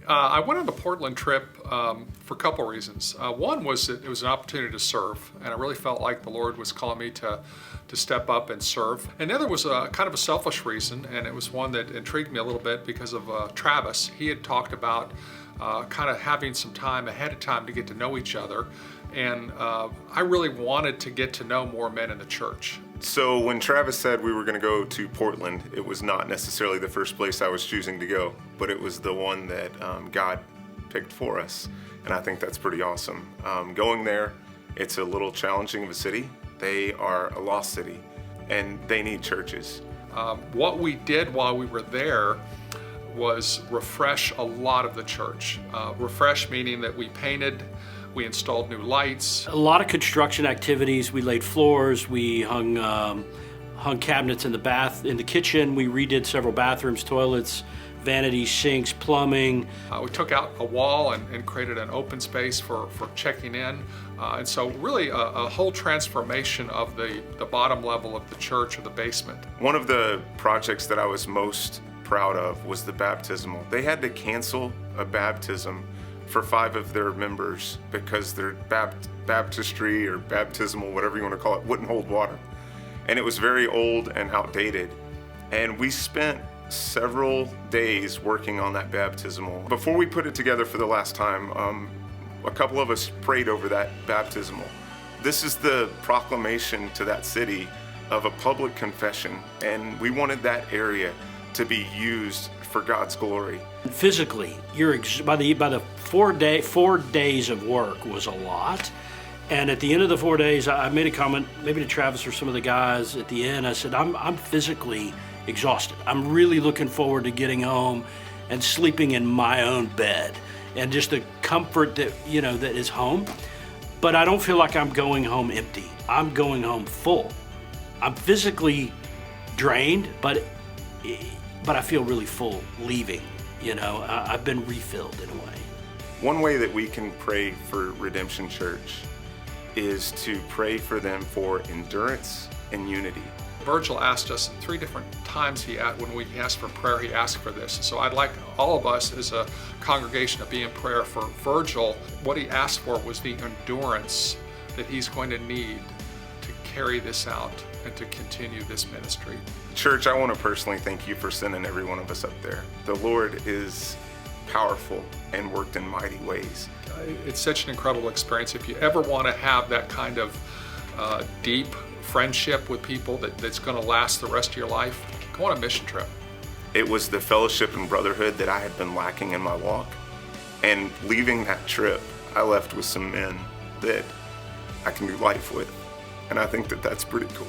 I went on the Portland trip for a couple reasons. One was that it was an opportunity to serve, and I really felt like the Lord was calling me to step up and serve. And the other was kind of a selfish reason, and it was one that intrigued me a little bit because of Travis. He had talked about kind of having some time ahead of time to get to know each other, and I really wanted to get to know more men in the church. So when Travis said we were going to go to Portland, it was not necessarily the first place I was choosing to go, but it was the one that God picked for us, and I think that's pretty awesome. Going there, it's a little challenging of a city. They are a lost city, and they need churches. What we did while we were there was refresh a lot of the church. Refresh meaning that we painted, we installed new lights. A lot of construction activities. We laid floors, we hung cabinets in the kitchen. We redid several bathrooms, toilets, vanities, sinks, plumbing. We took out a wall and created an open space for checking in. And so really a whole transformation of the bottom level of the church or the basement. One of the projects that I was most proud of was the baptismal. They had to cancel a baptism for 5 of their members because their baptistry or baptismal, whatever you want to call it, wouldn't hold water. And it was very old and outdated. And we spent several days working on that baptismal. Before we put it together for the last time, a couple of us prayed over that baptismal. This is the proclamation to that city of a public confession, and we wanted that area to be used for God's glory. Physically, by the 4 days of work was a lot. And at the end of the 4 days, I made a comment, maybe to Travis or some of the guys at the end. I said, I'm physically exhausted. I'm really looking forward to getting home and sleeping in my own bed and just the comfort that is home. But I don't feel like I'm going home empty. I'm going home full. I'm physically drained, but I feel really full leaving. I've been refilled in a way. One way that we can pray for Redemption Church is to pray for them for endurance and unity. Virgil asked us 3 different times when we asked for prayer, he asked for this. So I'd like all of us as a congregation to be in prayer for Virgil. What he asked for was the endurance that he's going to need to carry this out and to continue this ministry. Church, I want to personally thank you for sending every one of us up there. The Lord is powerful and worked in mighty ways. It's such an incredible experience. If you ever want to have that kind of deep friendship with people that's going to last the rest of your life, go on a mission trip. It was the fellowship and brotherhood that I had been lacking in my walk. And leaving that trip, I left with some men that I can do life with. And I think that that's pretty cool.